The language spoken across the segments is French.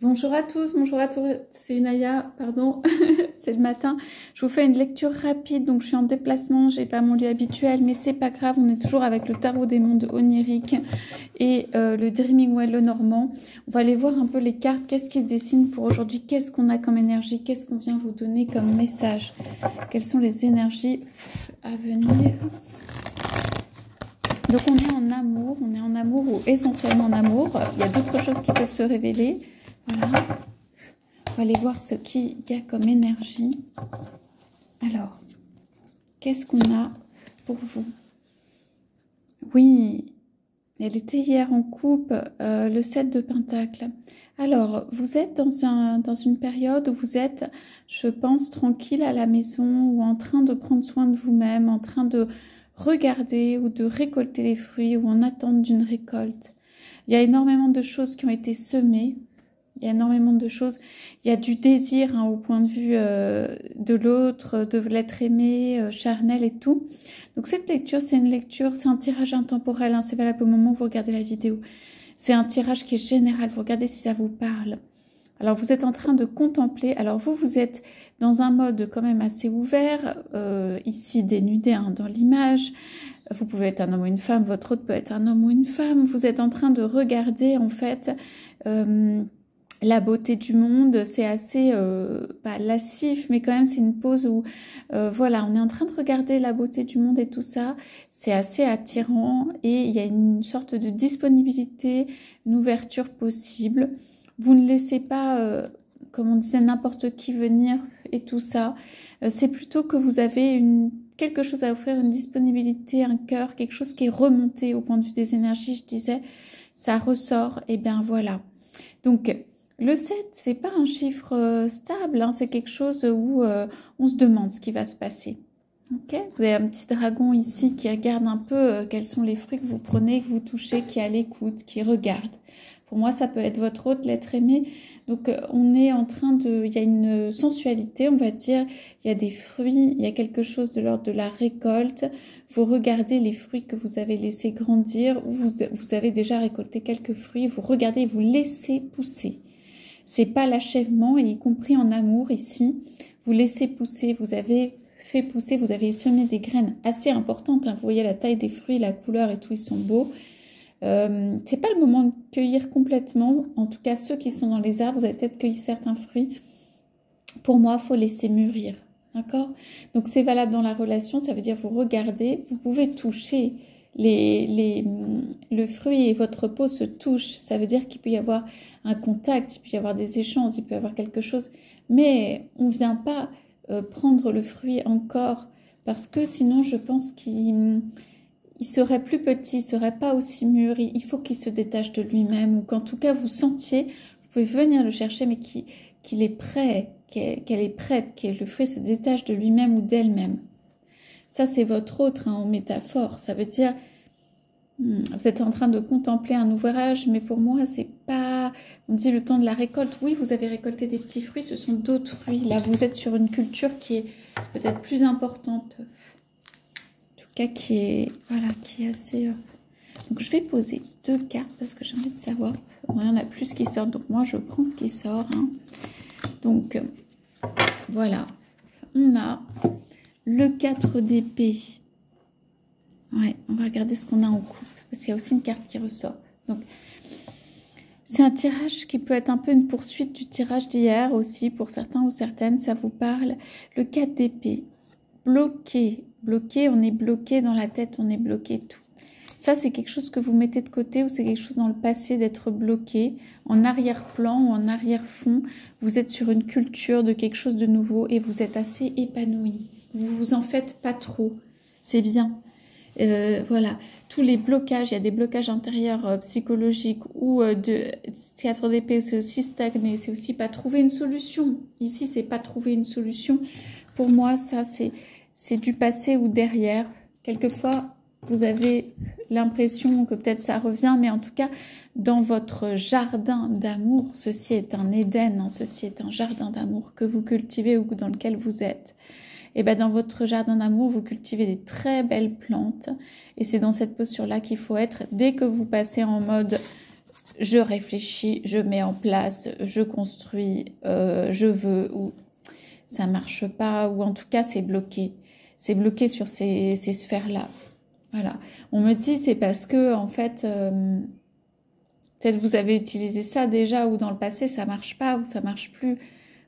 Bonjour à tous, c'est Naya, pardon, c'est le matin. Je vous fais une lecture rapide, donc je suis en déplacement, j'ai pas mon lieu habituel, mais c'est pas grave, on est toujours avec le tarot des mondes oniriques et le Dreaming Well le Normand. On va aller voir un peu les cartes, qu'est-ce qui se dessine pour aujourd'hui, qu'est-ce qu'on a comme énergie, qu'est-ce qu'on vient vous donner comme message, quelles sont les énergies à venir. Donc on est en amour ou essentiellement en amour, il y a d'autres choses qui peuvent se révéler. Voilà. On va aller voir ce qu'il y a comme énergie. Alors, qu'est-ce qu'on a pour vous? Oui, elle était hier en coupe, le 7 de Pentacle. Alors, vous êtes dans une période où vous êtes, je pense, tranquille à la maison ou en train de prendre soin de vous-même, en train de regarder ou de récolter les fruits ou en attente d'une récolte. Il y a énormément de choses qui ont été semées. Il y a énormément de choses. Il y a du désir au point de vue de l'autre, de l'être aimé, charnel et tout. Donc cette lecture, c'est une lecture, c'est un tirage intemporel. C'est valable au moment où vous regardez la vidéo. C'est un tirage qui est général. Vous regardez si ça vous parle. Alors vous êtes en train de contempler. Alors vous êtes dans un mode quand même assez ouvert. Ici dénudé dans l'image. Vous pouvez être un homme ou une femme. Votre autre peut être un homme ou une femme. Vous êtes en train de regarder en fait... la beauté du monde, c'est assez pas lascif, mais quand même c'est une pause où voilà, on est en train de regarder la beauté du monde et tout ça, c'est assez attirant et il y a une sorte de disponibilité, une ouverture possible. Vous ne laissez pas, comme on disait, n'importe qui venir et tout ça. C'est plutôt que vous avez quelque chose à offrir, une disponibilité, un cœur, quelque chose qui est remonté au point de vue des énergies, je disais, ça ressort, et bien voilà. Donc, le 7, c'est pas un chiffre stable, c'est quelque chose où on se demande ce qui va se passer. Okay, vous avez un petit dragon ici qui regarde un peu quels sont les fruits que vous prenez, que vous touchez, qui est à l'écoute, qui regarde. Pour moi, ça peut être votre hôte, l'être aimé. Donc, on est en train de... Il y a une sensualité, on va dire. Il y a des fruits, il y a quelque chose de l'ordre de la récolte. Vous regardez les fruits que vous avez laissés grandir. Vous avez déjà récolté quelques fruits. Vous regardez, vous laissez pousser. C'est pas l'achèvement, y compris en amour ici. Vous laissez pousser, vous avez fait pousser, vous avez semé des graines assez importantes. Vous voyez la taille des fruits, la couleur et tout, ils sont beaux. C'est pas le moment de cueillir complètement. En tout cas, ceux qui sont dans les arbres, vous avez peut-être cueilli certains fruits. Pour moi, il faut laisser mûrir. D'accord? Donc, c'est valable dans la relation. Ça veut dire vous regardez, vous pouvez toucher le fruit et votre peau se touchent. Ça veut dire qu'il peut y avoir un contact, il peut y avoir des échanges, il peut y avoir quelque chose. Mais on ne vient pas prendre le fruit encore parce que sinon, je pense qu'il serait plus petit, il ne serait pas aussi mûr. Il faut qu'il se détache de lui-même ou qu'en tout cas, vous sentiez, vous pouvez venir le chercher, mais qu'il est prêt, qu'elle est prête, que le fruit se détache de lui-même ou d'elle-même. Ça, c'est votre autre en métaphore. Ça veut dire, vous êtes en train de contempler un ouvrage, mais pour moi, c'est pas... On dit le temps de la récolte. Oui, vous avez récolté des petits fruits, ce sont d'autres fruits. Là, vous êtes sur une culture qui est peut-être plus importante. En tout cas, qui est assez... Donc, je vais poser 2 cartes parce que j'ai envie de savoir. Bon, il y en a plus qui sortent, donc moi, je prends ce qui sort. Donc, voilà. On a... le 4 d'épée. Ouais, on va regarder ce qu'on a en couple. Parce qu'il y a aussi une carte qui ressort. Donc, c'est un tirage qui peut être un peu une poursuite du tirage d'hier aussi. Pour certains ou certaines, ça vous parle. Le 4 d'épée. Bloqué. Bloqué, on est bloqué dans la tête, on est bloqué tout. Ça, c'est quelque chose que vous mettez de côté ou c'est quelque chose dans le passé d'être bloqué. En arrière-plan ou en arrière-fond, vous êtes sur une culture de quelque chose de nouveau et vous êtes assez épanoui. Vous vous en faites pas trop. C'est bien. Voilà. Tous les blocages, il y a des blocages intérieurs psychologiques ou de 4 d'épée, c'est aussi stagner, c'est aussi pas trouver une solution. Ici, c'est pas trouver une solution. Pour moi, ça, c'est du passé ou derrière. Quelquefois, vous avez l'impression que peut-être ça revient, mais en tout cas, dans votre jardin d'amour, ceci est un Éden, ceci est un jardin d'amour que vous cultivez ou dans lequel vous êtes. Et bien dans votre jardin d'amour, vous cultivez des très belles plantes. Et c'est dans cette posture-là qu'il faut être. Dès que vous passez en mode je réfléchis, je mets en place, je construis, je veux, ou ça marche pas, ou en tout cas c'est bloqué. C'est bloqué sur ces sphères-là. Voilà. On me dit c'est parce que en fait, peut-être vous avez utilisé ça déjà, ou dans le passé ça marche pas, ou ça marche plus,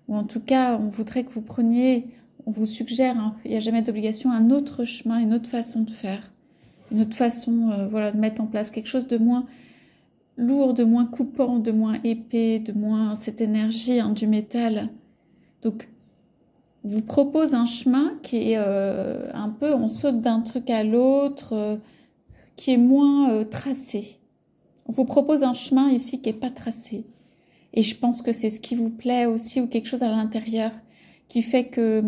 ou en tout cas on voudrait que vous preniez, on vous suggère, hein, il n'y a jamais d'obligation, un autre chemin, une autre façon de faire, une autre façon, voilà, de mettre en place quelque chose de moins lourd, de moins coupant, de moins épais, de moins cette énergie, hein, du métal. Donc vous propose un chemin qui est un peu, on saute d'un truc à l'autre, qui est moins tracé. On vous propose un chemin ici qui n'est pas tracé. Et je pense que c'est ce qui vous plaît aussi, ou quelque chose à l'intérieur, qui fait que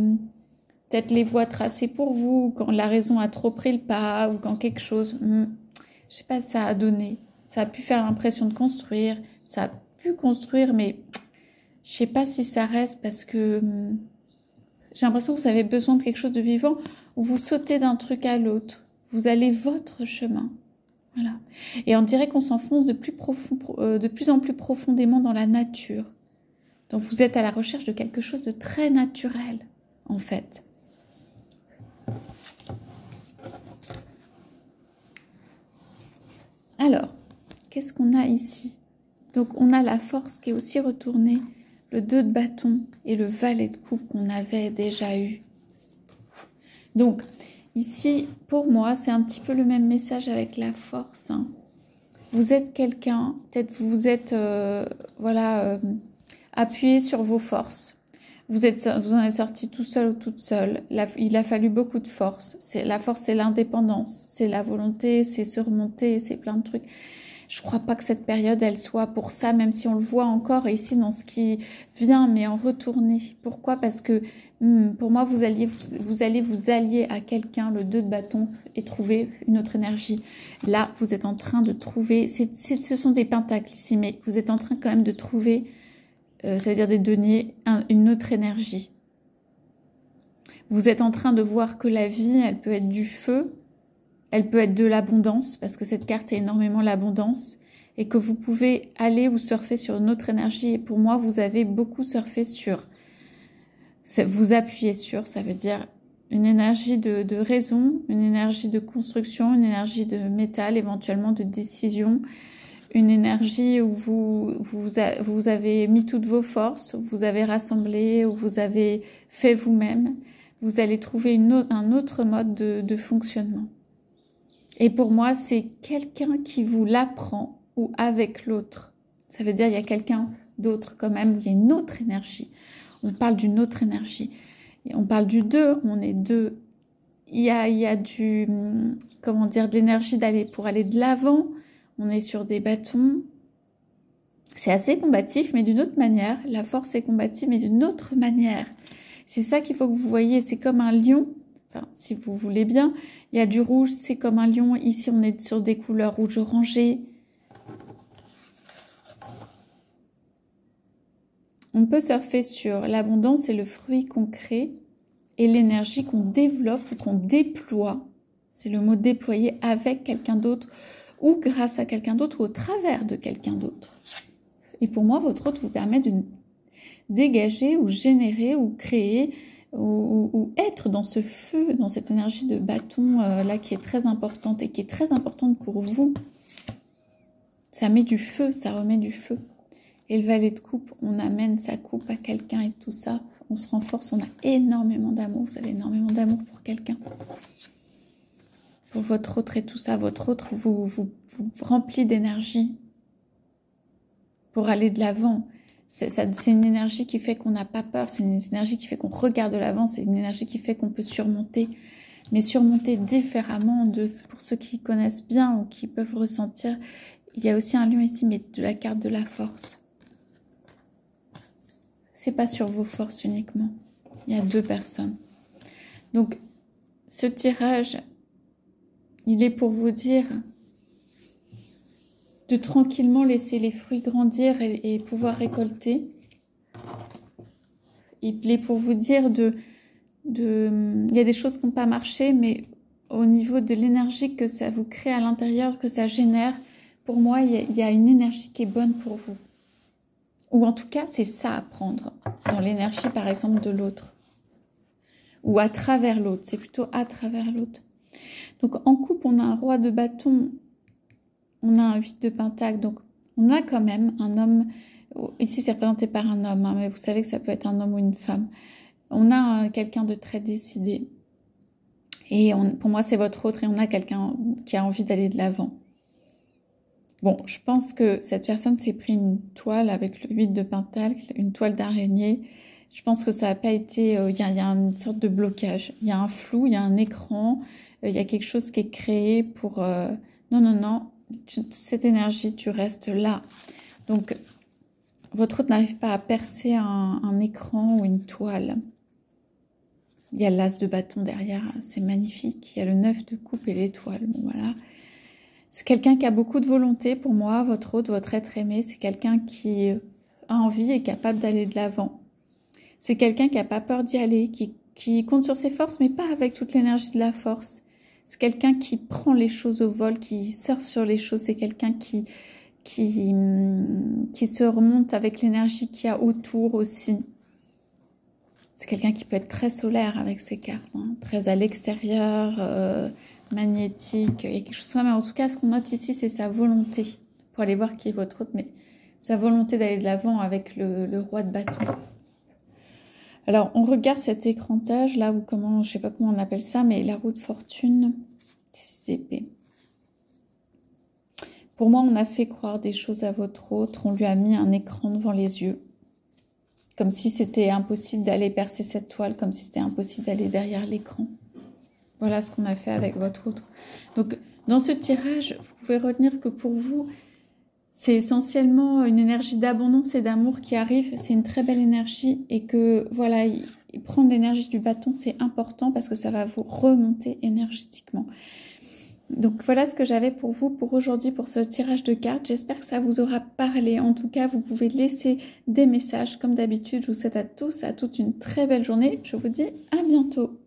peut-être les voies tracées pour vous, quand la raison a trop pris le pas, ou quand quelque chose, je sais pas, ça a donné. Ça a pu faire l'impression de construire, ça a pu construire, mais je sais pas si ça reste parce que j'ai l'impression que vous avez besoin de quelque chose de vivant, où vous sautez d'un truc à l'autre. Vous allez votre chemin. Voilà. Et on dirait qu'on s'enfonce de plus en plus profondément dans la nature. Donc vous êtes à la recherche de quelque chose de très naturel, en fait. Alors, qu'est-ce qu'on a ici? Donc on a la force qui est aussi retournée, le 2 de bâton et le valet de coupe qu'on avait déjà eu. Donc ici, pour moi, c'est un petit peu le même message avec la force, hein. Vous êtes quelqu'un, peut-être vous êtes appuyé sur vos forces. Vous en êtes sorti tout seul ou toute seule. Il a fallu beaucoup de force. La force, c'est l'indépendance, c'est la volonté, c'est se remonter, c'est plein de trucs. Je crois pas que cette période, elle soit pour ça, même si on le voit encore ici dans ce qui vient, mais en retourner. Pourquoi? Parce que pour moi, vous allez vous allier à quelqu'un, le 2 de bâton, et trouver une autre énergie. Là, vous êtes en train de trouver, ce sont des pentacles ici, mais vous êtes en train quand même de trouver, ça veut dire des deniers, une autre énergie. Vous êtes en train de voir que la vie, elle peut être du feu, elle peut être de l'abondance, parce que cette carte est énormément l'abondance, et que vous pouvez aller ou surfer sur une autre énergie. Et pour moi, vous avez beaucoup surfé sur, vous appuyez sur, ça veut dire une énergie de raison, une énergie de construction, une énergie de métal, éventuellement de décision, une énergie où vous avez mis toutes vos forces, vous avez rassemblé, où vous avez fait vous-même. Vous allez trouver un autre mode de fonctionnement. Et pour moi, c'est quelqu'un qui vous l'apprend ou avec l'autre. Ça veut dire il y a quelqu'un d'autre quand même, où il y a une autre énergie. On parle d'une autre énergie. Et on parle du 2, on est 2. Il y a du, comment dire, de l'énergie pour aller de l'avant. On est sur des bâtons. C'est assez combatif, mais d'une autre manière. La force est combative, mais d'une autre manière. C'est ça qu'il faut que vous voyez. C'est comme un lion. Enfin, si vous voulez bien, il y a du rouge, c'est comme un lion. Ici, on est sur des couleurs rouge orangé. On peut surfer sur l'abondance et le fruit qu'on crée et l'énergie qu'on développe ou qu'on déploie. C'est le mot déployer avec quelqu'un d'autre ou grâce à quelqu'un d'autre ou au travers de quelqu'un d'autre. Et pour moi, votre autre vous permet de dégager ou générer ou créer ou être dans ce feu, dans cette énergie de bâton là qui est très importante et qui est très importante pour vous. Ça met du feu, ça remet du feu. Et le valet de coupe, on amène sa coupe à quelqu'un et tout ça, on se renforce, on a énormément d'amour, vous avez énormément d'amour pour quelqu'un. Pour votre autre et tout ça, votre autre vous remplit d'énergie pour aller de l'avant. C'est une énergie qui fait qu'on n'a pas peur, c'est une énergie qui fait qu'on regarde de l'avant, c'est une énergie qui fait qu'on peut surmonter, mais surmonter différemment pour ceux qui connaissent bien ou qui peuvent ressentir. Il y a aussi un lion ici, mais de la carte de la force. C'est pas sur vos forces uniquement. Il y a 2 personnes. Donc, ce tirage, il est pour vous dire de tranquillement laisser les fruits grandir et pouvoir récolter. Il est pour vous dire il y a des choses qui n'ont pas marché, mais au niveau de l'énergie que ça vous crée à l'intérieur, que ça génère, pour moi, il y a une énergie qui est bonne pour vous. Ou en tout cas, c'est ça à prendre dans l'énergie, par exemple, de l'autre. Ou à travers l'autre, c'est plutôt à travers l'autre. Donc en couple, on a un roi de bâton, on a un 8 de pentacle, donc on a quand même un homme, ici c'est représenté par un homme, hein, mais vous savez que ça peut être un homme ou une femme. On a quelqu'un de très décidé. Et pour moi, c'est votre autre et on a quelqu'un qui a envie d'aller de l'avant. Bon, je pense que cette personne s'est pris une toile avec le 8 de pentacle, une toile d'araignée. Je pense que ça n'a pas été... Il y a une sorte de blocage. Il y a un flou, il y a un écran, il y a quelque chose qui est créé pour... Non, non, non, cette énergie, tu restes là. Donc, votre autre n'arrive pas à percer un écran ou une toile. Il y a l'as de bâton derrière, c'est magnifique. Il y a le 9 de coupe et l'étoile. Bon, voilà. C'est quelqu'un qui a beaucoup de volonté pour moi, votre autre, votre être aimé. C'est quelqu'un qui a envie et capable d'aller de l'avant. C'est quelqu'un qui n'a pas peur d'y aller, qui compte sur ses forces, mais pas avec toute l'énergie de la force. C'est quelqu'un qui prend les choses au vol, qui surfe sur les choses. C'est quelqu'un qui se remonte avec l'énergie qu'il y a autour aussi. C'est quelqu'un qui peut être très solaire avec ses cartes, hein, très à l'extérieur, magnétique, il y a quelque chose comme ça. Mais en tout cas, ce qu'on note ici, c'est sa volonté. Pour aller voir qui est votre autre, mais sa volonté d'aller de l'avant avec le roi de bâton. Alors, on regarde cet écrantage, là, ou comment, je sais pas comment on appelle ça, mais la roue de fortune, 6 épées. Pour moi, on a fait croire des choses à votre autre, on lui a mis un écran devant les yeux. Comme si c'était impossible d'aller percer cette toile, comme si c'était impossible d'aller derrière l'écran. Voilà ce qu'on a fait avec votre autre. Donc, dans ce tirage, vous pouvez retenir que pour vous, c'est essentiellement une énergie d'abondance et d'amour qui arrive. C'est une très belle énergie et que, voilà, prendre l'énergie du bâton, c'est important parce que ça va vous remonter énergétiquement. Donc voilà ce que j'avais pour vous pour aujourd'hui, pour ce tirage de cartes. J'espère que ça vous aura parlé. En tout cas, vous pouvez laisser des messages comme d'habitude. Je vous souhaite à tous, à toutes une très belle journée. Je vous dis à bientôt.